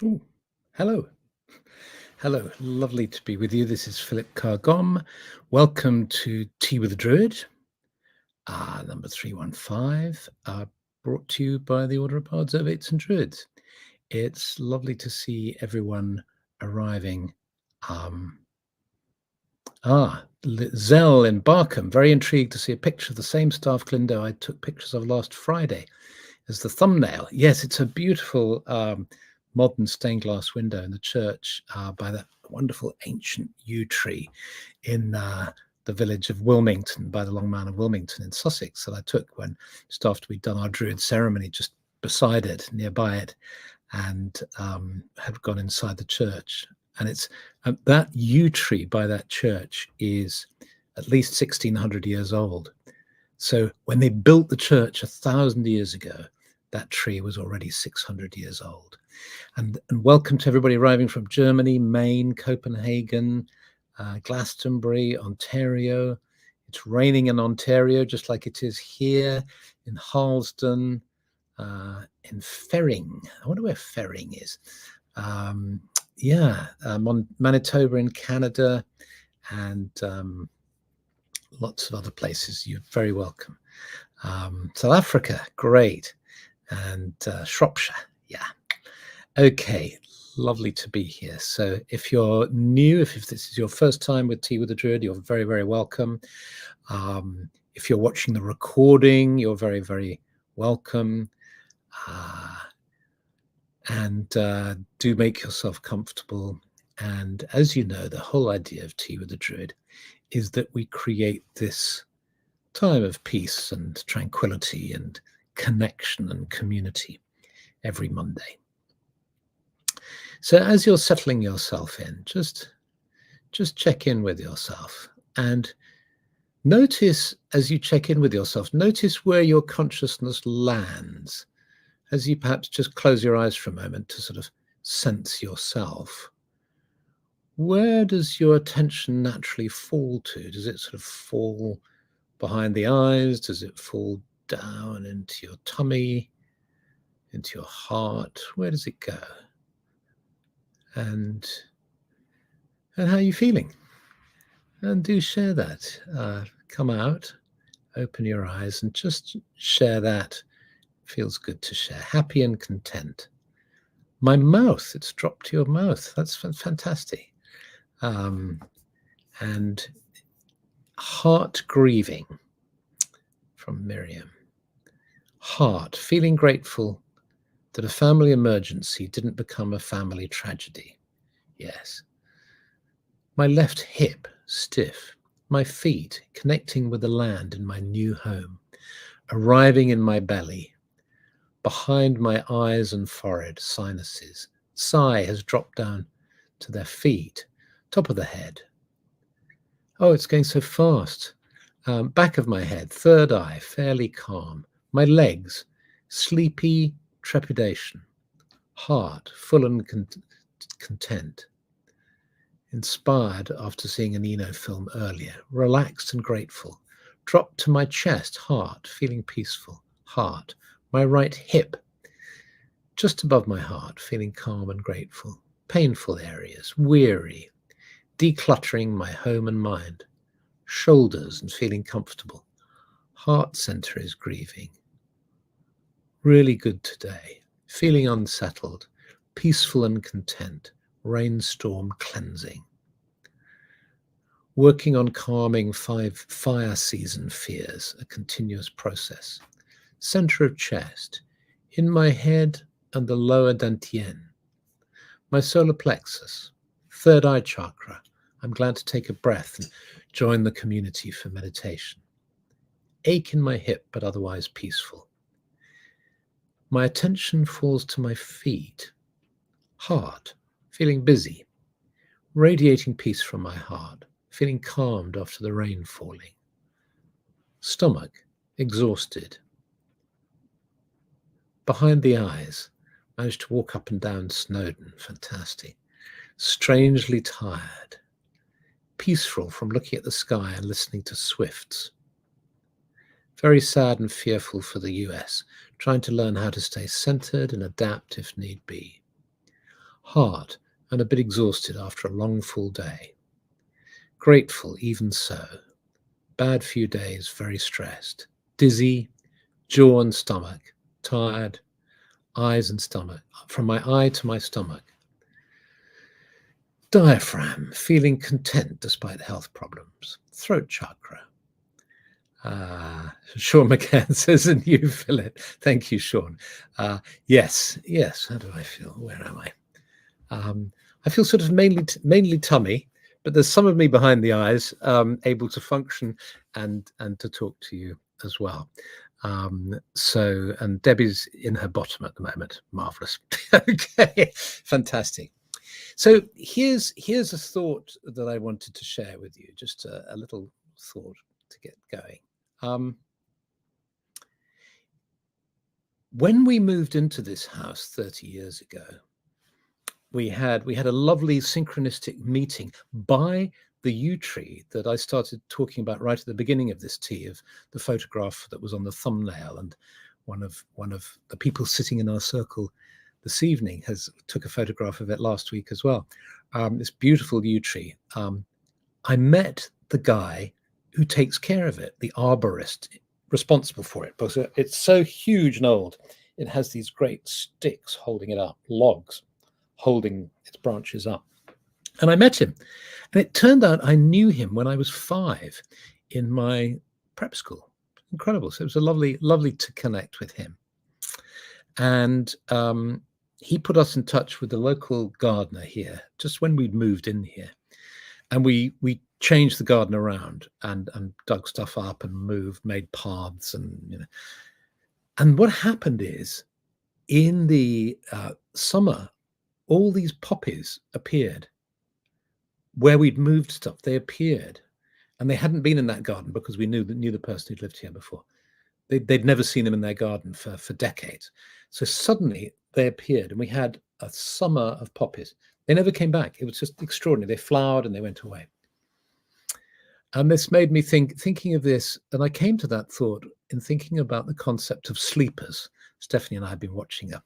Oh, hello. Hello. Lovely to be with you. This is Philip Cargom. Welcome to Tea with the Druid, number 315, brought to you by the Order of Bards, Ovates and Druids. It's lovely to see everyone arriving. Zell in Barkham, very intrigued to see a picture of the same staff window I took pictures of last Friday as the thumbnail. Yes, it's a beautiful modern stained glass window in the church by that wonderful ancient yew tree in the village of Wilmington, by the Long Mount of Wilmington in Sussex, that I took when just after we'd done our Druid ceremony just beside it, nearby it, and had gone inside the church. And it's that yew tree by that church is at least 1600 years old. So when they built the church 1,000 years ago, that tree was already 600 years old. And welcome to everybody arriving from Germany, Maine, Copenhagen, Glastonbury, Ontario. It's raining in Ontario, just like it is here in Harlesden, in Ferring. I wonder where Ferring is. Manitoba in Canada, and lots of other places. You're very welcome. South Africa, great. And Shropshire, yeah. Okay, lovely to be here. So if you're new, if this is your first time with Tea with the Druid, you're very, very welcome. If you're watching the recording, you're very, very welcome. Do make yourself comfortable. And as you know, the whole idea of Tea with the Druid is that we create this time of peace and tranquility and connection and community every Monday. So as you're settling yourself in, just check in with yourself and notice, as you check in with yourself, notice where your consciousness lands as you perhaps just close your eyes for a moment to sort of sense yourself. Where does your attention naturally fall to? Does it sort of fall behind the eyes? Does it fall down into your tummy, into your heart? Where does it go? And how are you feeling? And do share that. Come out, open your eyes, and just share that. Feels good to share. Happy and content. My mouth, it's dropped to your mouth. That's fantastic. And heart grieving from Miriam. Heart, feeling grateful that a family emergency didn't become a family tragedy. Yes. My left hip, stiff. My feet, connecting with the land in my new home. Arriving in my belly. Behind my eyes and forehead, sinuses. Sigh has dropped down to their feet. Top of the head. Oh, it's going so fast. Back of my head, third eye, fairly calm. My legs, sleepy trepidation. Heart, full and content. Inspired after seeing an Eno film earlier. Relaxed and grateful. Dropped to my chest, heart, feeling peaceful. Heart. My right hip, just above my heart, feeling calm and grateful. Painful areas, weary. Decluttering my home and mind. Shoulders and feeling comfortable. Heart center is grieving. Really good today. Feeling unsettled. Peaceful and content. Rainstorm cleansing. Working on calming 5 fire season fears, a continuous process. Center of chest, in my head and the lower dantian. My solar plexus, third eye chakra. I'm glad to take a breath and join the community for meditation. Ache in my hip, but otherwise peaceful. My attention falls to my feet. Heart, feeling busy. Radiating peace from my heart, feeling calmed after the rain falling. Stomach, exhausted. Behind the eyes, managed to walk up and down Snowdon, fantastic. Strangely tired. Peaceful from looking at the sky and listening to swifts. Very sad and fearful for the US, trying to learn how to stay centered and adapt if need be. Heart, and a bit exhausted after a long full day. Grateful even so. Bad few days, very stressed. Dizzy, jaw and stomach, tired, eyes and stomach, from my eye to my stomach. Diaphragm, feeling content despite health problems. Throat chakra. Sean McCann says, and you fill it. Thank you, Sean. Yes, how do I feel? Where am I? I feel sort of mainly tummy, but there's some of me behind the eyes, able to function and to talk to you as well. And Debbie's in her bottom at the moment. Marvelous. Okay, fantastic. So here's a thought that I wanted to share with you, just a little thought to get going. When we moved into this house 30 years ago, we had a lovely synchronistic meeting by the yew tree that I started talking about right at the beginning of this tea, of the photograph that was on the thumbnail, and one of the people sitting in our circle this evening took a photograph of it last week as well. This beautiful yew tree. I met the guy who takes care of it, the arborist responsible for it, because it's so huge and old. It has these great sticks holding it up, logs holding its branches up. And I met him, and it turned out I knew him when I was 5 in my prep school. Incredible. So it was a lovely to connect with him. And he put us in touch with the local gardener here, just when we'd moved in here. And we changed the garden around and dug stuff up and made paths, and And what happened is, in the summer, all these poppies appeared where we'd moved stuff. They appeared, and they hadn't been in that garden because we knew the person who'd lived here before. They'd never seen them in their garden for decades. So suddenly they appeared, and we had a summer of poppies. They never came back. It was just extraordinary. They flowered and they went away. And this made me thinking of this, and I came to that thought in thinking about the concept of sleepers. Stephanie and I have been watching a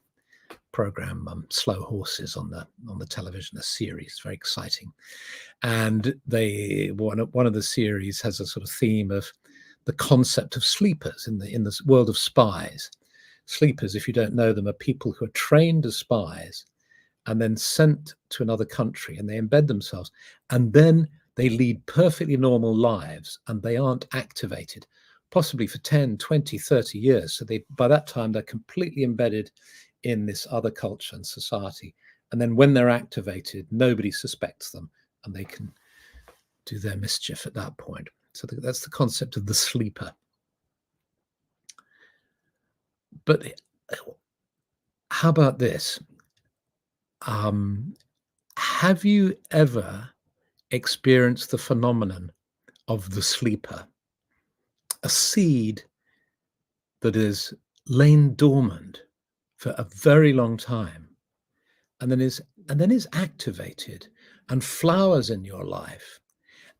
program, Slow Horses, on the television, a series, very exciting. And one of the series has a sort of theme of the concept of sleepers in the world of spies. Sleepers, if you don't know them, are people who are trained as spies and then sent to another country, and they embed themselves, and then they lead perfectly normal lives, and they aren't activated, possibly for 10, 20, 30 years. So by that time, they're completely embedded in this other culture and society. And then when they're activated, nobody suspects them, and they can do their mischief at that point. So that's the concept of the sleeper. But how about this? Have you ever experienced the phenomenon of the sleeper? A seed that is lain dormant for a very long time, and then is activated and flowers in your life.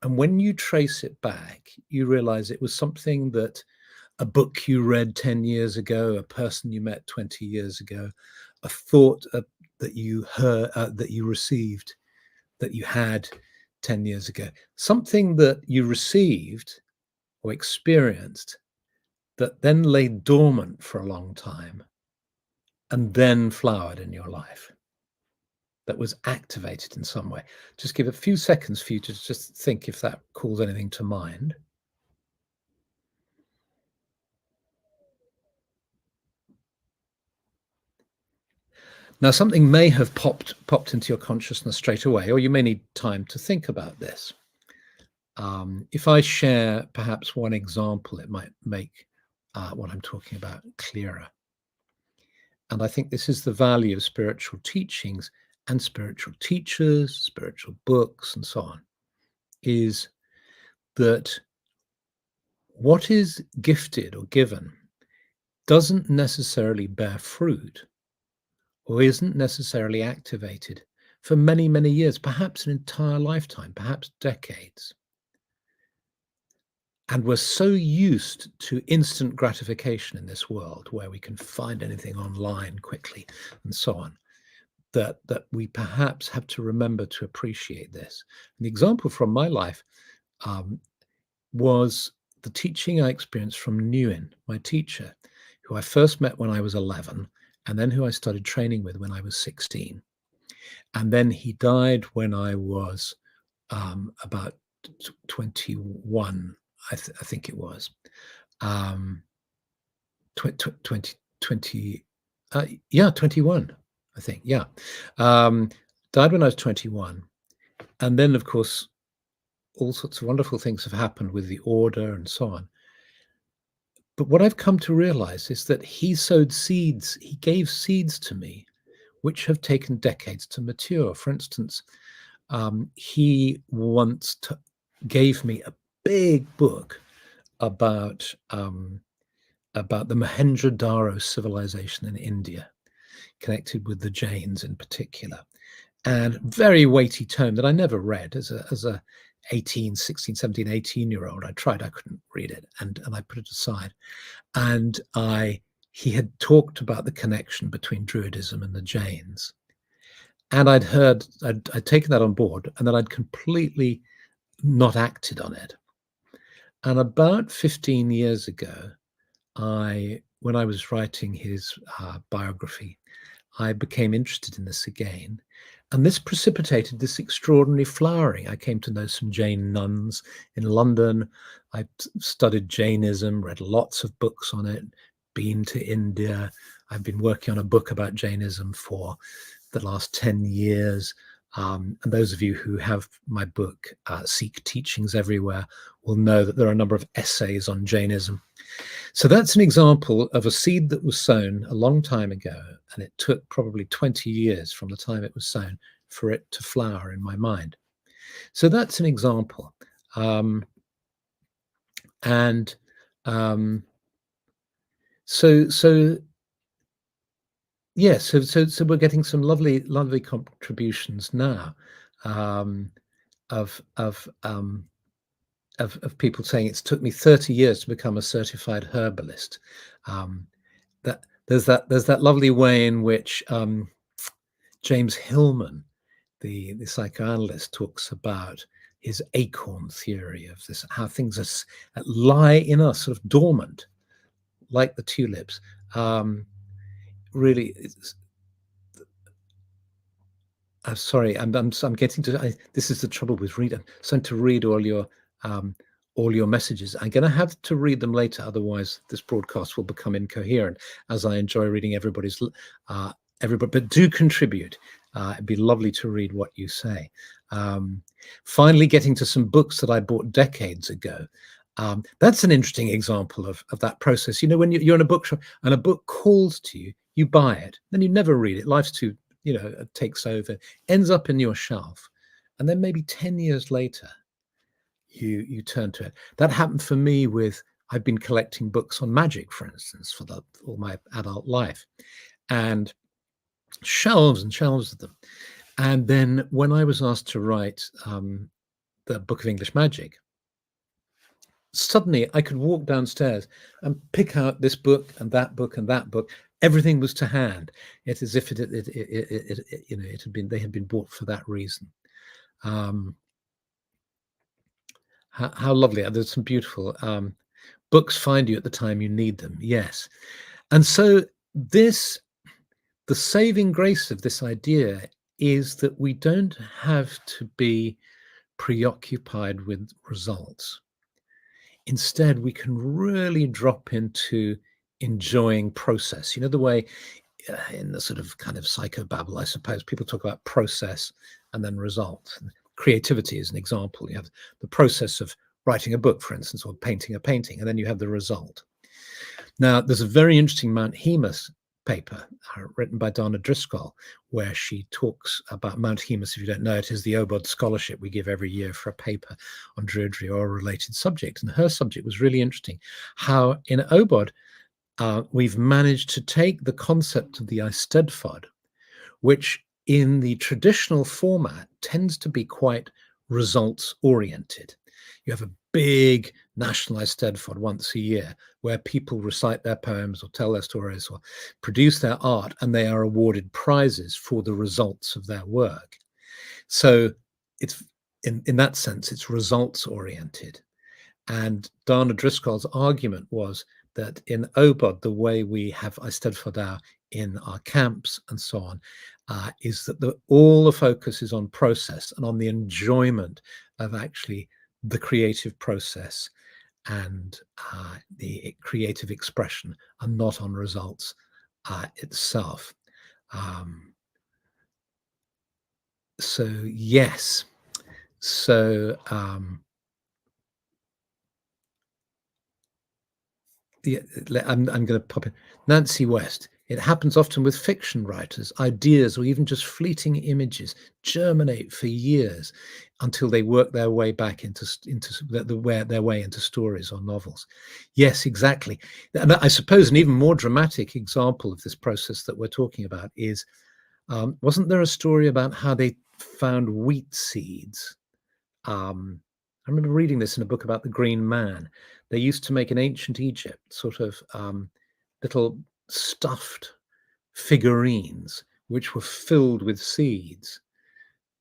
And when you trace it back, you realize it was something that a book you read 10 years ago, a person you met 20 years ago, a thought that you heard, that you received, that you had 10 years ago, something that you received or experienced that then lay dormant for a long time and then flowered in your life. that was activated in some way. Just give a few seconds for you to just think if that calls anything to mind. Now, something may have popped into your consciousness straight away, or you may need time to think about this. If I share perhaps one example, it might make what I'm talking about clearer. And I think this is the value of spiritual teachings and spiritual teachers, spiritual books, and so on, is that what is gifted or given doesn't necessarily bear fruit or isn't necessarily activated for many, many years, perhaps an entire lifetime, perhaps decades. And we're so used to instant gratification in this world where we can find anything online quickly and so on, that we perhaps have to remember to appreciate this. And the example from my life was the teaching I experienced from Nguyen, my teacher, who I first met when I was 11, and then who I started training with when I was 16. And then he died when I was about 21, I think it was. 20, yeah, 21, I think, yeah. Died when I was 21. And then, of course, all sorts of wonderful things have happened with the order and so on. But what I've come to realize is that he sowed seeds, he gave seeds to me, which have taken decades to mature. For instance, he once gave me a big book about the Mohenjo-daro civilization in India, connected with the Jains in particular, and very weighty tome that I never read as a 16, 17, 18-year-old. I tried, I couldn't read it, and I put it aside. And he had talked about the connection between Druidism and the Jains. And I'd taken that on board, and then I'd completely not acted on it. And about 15 years ago, when I was writing his biography, I became interested in this again. And this precipitated this extraordinary flowering. I came to know some Jain nuns in London. I studied Jainism, read lots of books on it, been to India. I've been working on a book about Jainism for the last 10 years. And those of you who have my book, Seek Teachings Everywhere, will know that there are a number of essays on Jainism. So that's an example of a seed that was sown a long time ago, and it took probably 20 years from the time it was sown for it to flower in my mind. So that's an example. So we're getting some lovely contributions now of people saying it's took me 30 years to become a certified herbalist. There's that lovely way in which James Hillman, the psychoanalyst, talks about his acorn theory of this, how things lie in us, sort of dormant, like the tulips. Really, I'm sorry, I'm getting to. This is the trouble with reading. I'm starting to read all your messages. I'm going to have to read them later, otherwise this broadcast will become incoherent. As I enjoy reading everybody, but do contribute. It'd be lovely to read what you say. Finally, getting to some books that I bought decades ago. That's an interesting example of that process. You know, when you're in a bookshop and a book calls to you, you buy it, then you never read it. Life's too, takes over, ends up in your shelf, and then maybe 10 years later, you turn to it. That happened for me I've been collecting books on magic, for instance, for all my adult life, and shelves and shelves of them. And then when I was asked to write the Book of English Magic, suddenly I could walk downstairs and pick out this book and that book and that book. Everything was to hand. It's as if they had been bought for that reason. How lovely! There's some beautiful books find you at the time you need them. Yes, and so the saving grace of this idea is that we don't have to be preoccupied with results. Instead, we can really drop into enjoying process. You know, the way in the sort of kind of psychobabble, I suppose, people talk about process and then result. And creativity is an example. You have the process of writing a book, for instance, or painting a painting, and then you have the result. Now, there's a very interesting Mount Hemus paper written by Dana Driscoll, where she talks about Mount Hemus. If you don't know, it is the Obod scholarship we give every year for a paper on Druidry or a related subject. And her subject was really interesting, how in Obod, we've managed to take the concept of the Eisteddfod, which in the traditional format tends to be quite results oriented. You have a big national Eisteddfod once a year where people recite their poems or tell their stories or produce their art, and they are awarded prizes for the results of their work. So it's in that sense, it's results oriented. And Dana Driscoll's argument was that in Obod, the way we have Eisteddfodau in our camps and so on, is that all the focus is on process and on the enjoyment of actually the creative process and the creative expression, and not on results itself. So yes, so yeah, I'm going to pop in. Nancy West. It happens often with fiction writers. Ideas or even just fleeting images germinate for years until they work their way back into their way into stories or novels. Yes, exactly. And I suppose an even more dramatic example of this process that we're talking about is, wasn't there a story about how they found wheat seeds? I remember reading this in a book about the Green Man. They used to make in ancient Egypt sort of little stuffed figurines which were filled with seeds,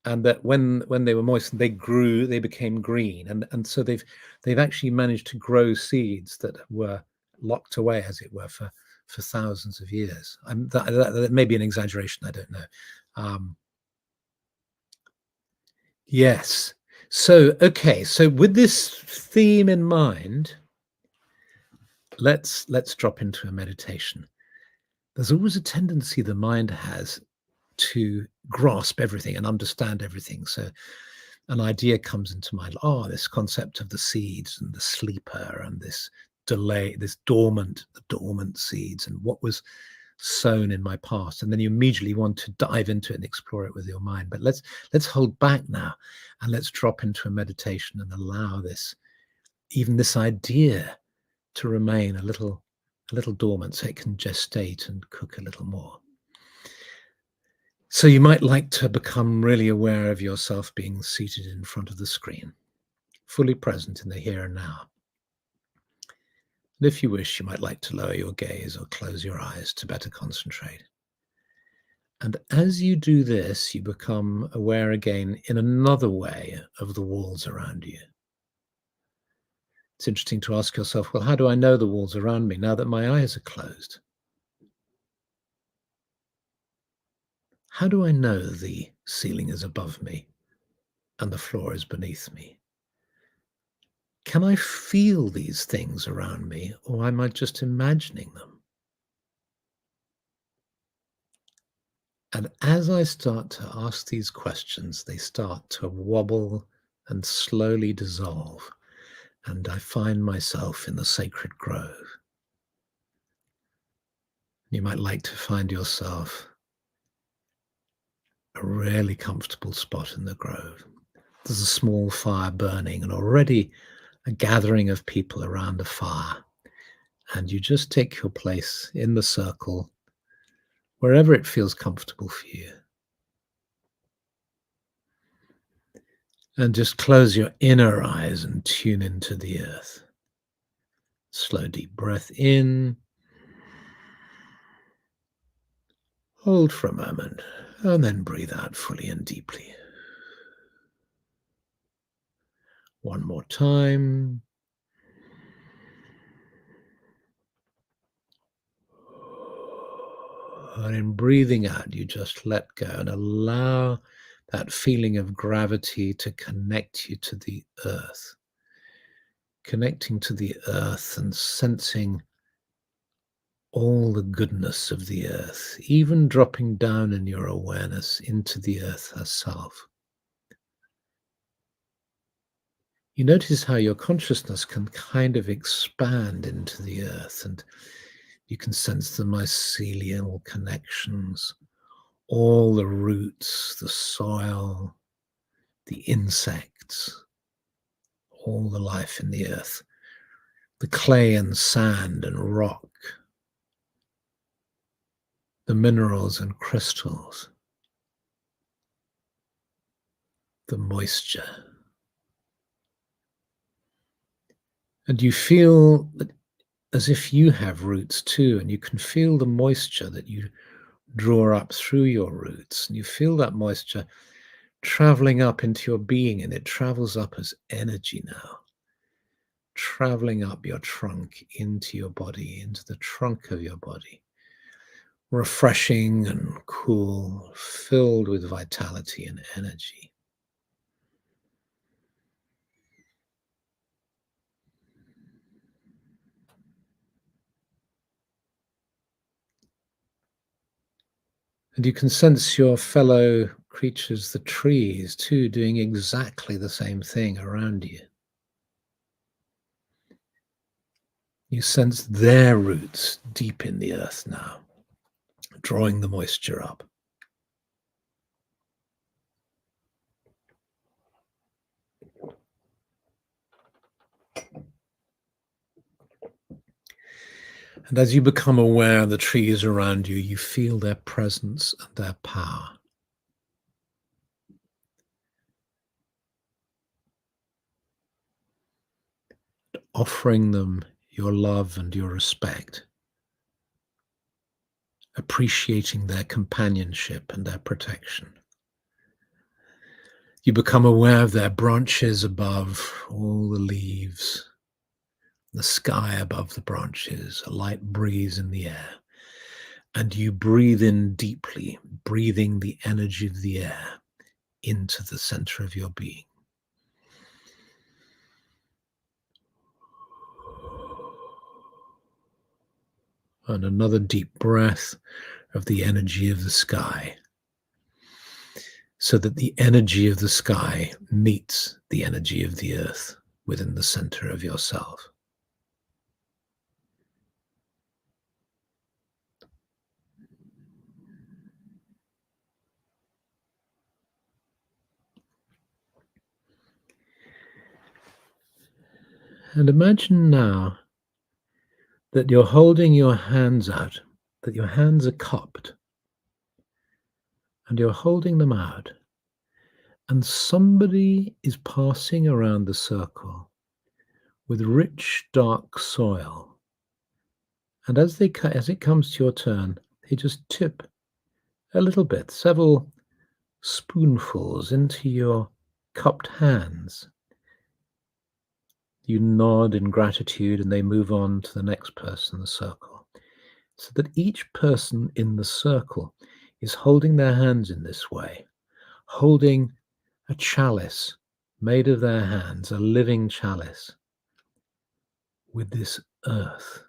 and that when they were moistened, they grew, they became green, and so they've actually managed to grow seeds that were locked away, as it were, for thousands of years. That may be an exaggeration. I don't know. Yes. So, okay. So with this theme in mind, let's drop into a meditation. There's always a tendency the mind has to grasp everything and understand everything. So an idea comes into mind. Oh, this concept of the seeds and the sleeper and this delay, the dormant seeds, and what was sown in my past, and then you immediately want to dive into it and explore it with your mind. But let's hold back now, and let's drop into a meditation and allow even this idea to remain a little dormant, so it can gestate and cook a little more. So you might like to become really aware of yourself being seated in front of the screen, fully present in the here and now. And if you wish, you might like to lower your gaze or close your eyes to better concentrate. And as you do this, you become aware again in another way of the walls around you. It's interesting to ask yourself, well, how do I know the walls around me now that my eyes are closed? How do I know the ceiling is above me and the floor is beneath me? Can I feel these things around me, or am I just imagining them? And as I start to ask these questions, they start to wobble and slowly dissolve. And I find myself in the sacred grove. You might like to find yourself a really comfortable spot in the grove. There's a small fire burning, and already a gathering of people around a fire. And you just take your place in the circle, wherever it feels comfortable for you. And just close your inner eyes and tune into the earth. Slow, deep breath in. Hold for a moment, and then breathe out fully and deeply. One more time. And in breathing out, you just let go and allow that feeling of gravity to connect you to the earth. Connecting to the earth and sensing all the goodness of the earth, even dropping down in your awareness into the earth herself. You notice how your consciousness can kind of expand into the earth, and you can sense the mycelial connections, all the roots, the soil, the insects, all the life in the earth, the clay and sand and rock, the minerals and crystals, the moisture. And you feel that as if you have roots too, and you can feel the moisture that you draw up through your roots. And you feel that moisture traveling up into your being, and it travels up as energy now, traveling up your trunk into your body, into the trunk of your body. Refreshing and cool, filled with vitality and energy. And you can sense your fellow creatures, the trees, too, doing exactly the same thing around you. You sense their roots deep in the earth now, drawing the moisture up. And as you become aware of the trees around you, you feel their presence and their power. Offering them your love and your respect, appreciating their companionship and their protection. You become aware of their branches above, all the leaves, the sky above the branches, a light breeze in the air. And you breathe in deeply, breathing the energy of the air into the center of your being. And another deep breath of the energy of the sky, so that the energy of the sky meets the energy of the earth within the center of yourself. And imagine now that you're holding your hands out, that your hands are cupped, and you're holding them out, and somebody is passing around the circle with rich, dark soil. And as it comes to your turn, they just tip a little bit, several spoonfuls into your cupped hands. You nod in gratitude, and they move on to the next person in the circle, so that each person in the circle is holding their hands in this way, holding a chalice made of their hands, a living chalice with this earth.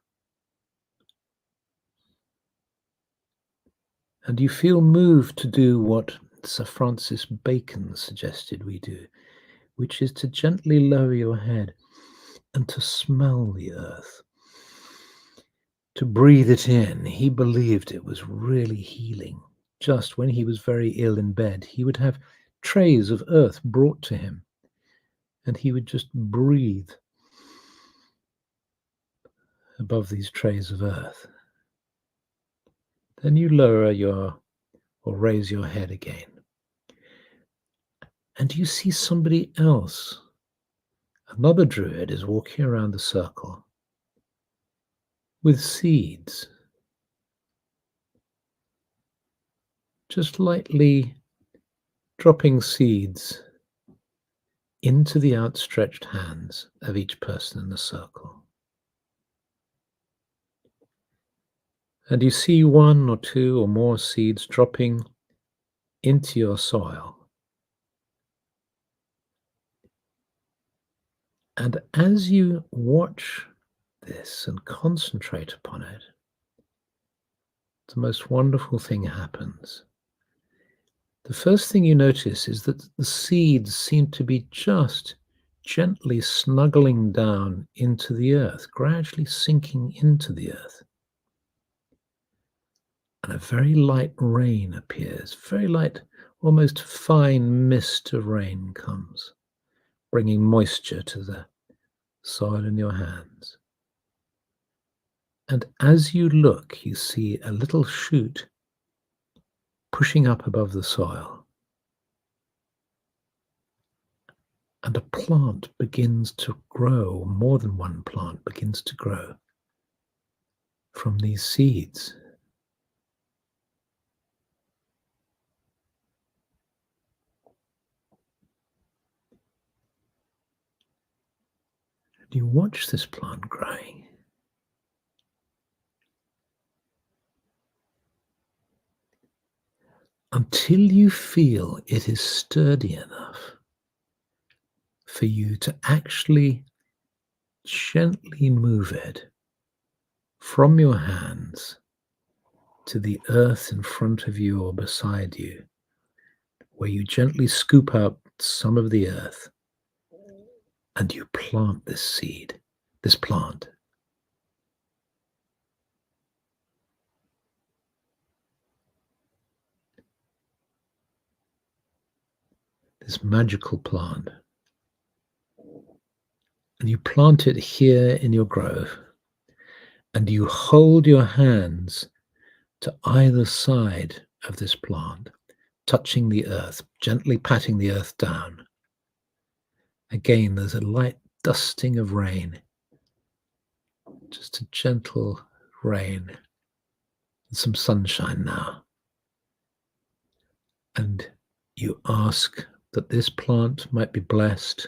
And you feel moved to do what Sir Francis Bacon suggested we do, which is to gently lower your head and to smell the earth, to breathe it in. He believed it was really healing. Just when he was very ill in bed, he would have trays of earth brought to him, and he would just breathe above these trays of earth. Then you lower or raise your head again, and you see somebody else. Another druid is walking around the circle with seeds, just lightly dropping seeds into the outstretched hands of each person in the circle. And you see one or two or more seeds dropping into your soil. And as you watch this and concentrate upon it, the most wonderful thing happens. The first thing you notice is that the seeds seem to be just gently snuggling down into the earth, gradually sinking into the earth. And a very light rain appears, very light, almost fine mist of rain comes, bringing moisture to the soil in your hands. And as you look, you see a little shoot pushing up above the soil. And a plant begins to grow, more than one plant begins to grow from these seeds. And you watch this plant growing. Until you feel it is sturdy enough for you to actually gently move it from your hands to the earth in front of you or beside you, where you gently scoop out some of the earth and you plant this seed, this plant. This magical plant. And you plant it here in your grove, and you hold your hands to either side of this plant, touching the earth, gently patting the earth down. Again, there's a light dusting of rain, just a gentle rain, and some sunshine now. And you ask that this plant might be blessed,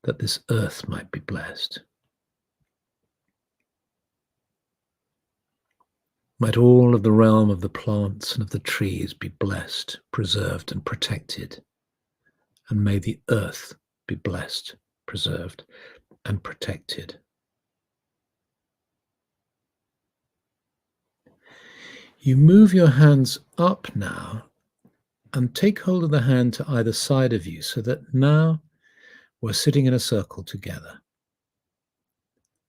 that this earth might be blessed. Might all of the realm of the plants and of the trees be blessed, preserved, and protected. And may the earth be blessed, preserved, and protected. You move your hands up now and take hold of the hand to either side of you so that now we're sitting in a circle together.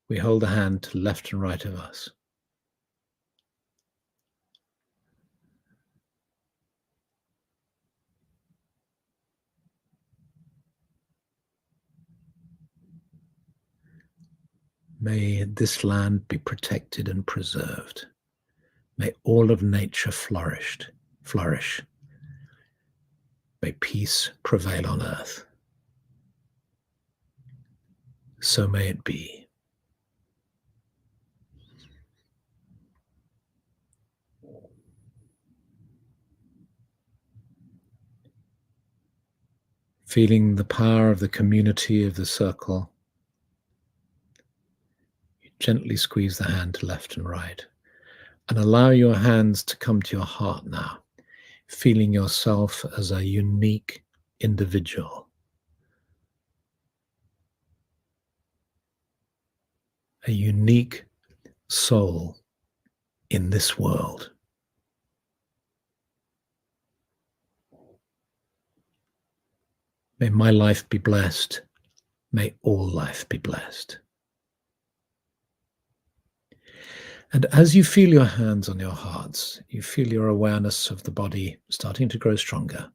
We hold a hand to left and right of us. May this land be protected and preserved. May all of nature flourish. May peace prevail on earth. So may it be. Feeling the power of the community of the circle, you gently squeeze the hand to left and right and allow your hands to come to your heart now, feeling yourself as a unique individual, a unique soul in this world. May my life be blessed. May all life be blessed. And as you feel your hands on your hearts, you feel your awareness of the body starting to grow stronger,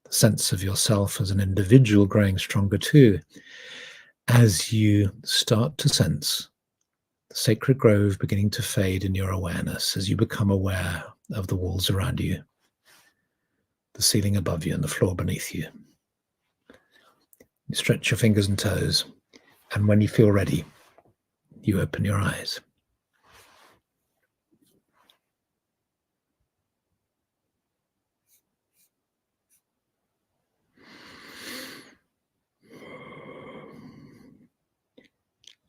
the sense of yourself as an individual growing stronger too, as you start to sense the sacred grove beginning to fade in your awareness as you become aware of the walls around you, the ceiling above you, and the floor beneath you. You stretch your fingers and toes, and when you feel ready, you open your eyes.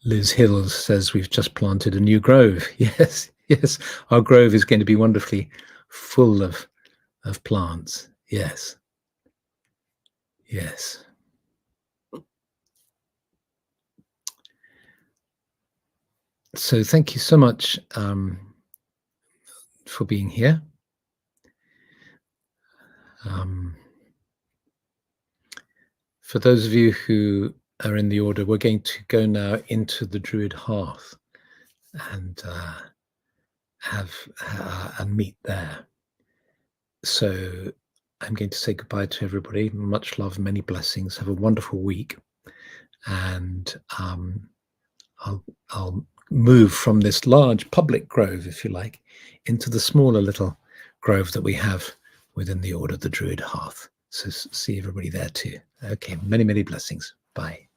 Liz Hills says we've just planted a new grove. Yes, yes, our grove is going to be wonderfully full of plants. Yes, yes. So thank you so much for being here. For those of you who are in the order, we're going to go now into the Druid hearth and have a meet there. So I'm going to say goodbye to everybody. Much love, many blessings. Have a wonderful week. And I'll move from this large public grove, if you like, into the smaller little grove that we have within the order, the Druid hearth. So see everybody there too. Okay, many, many blessings. Bye.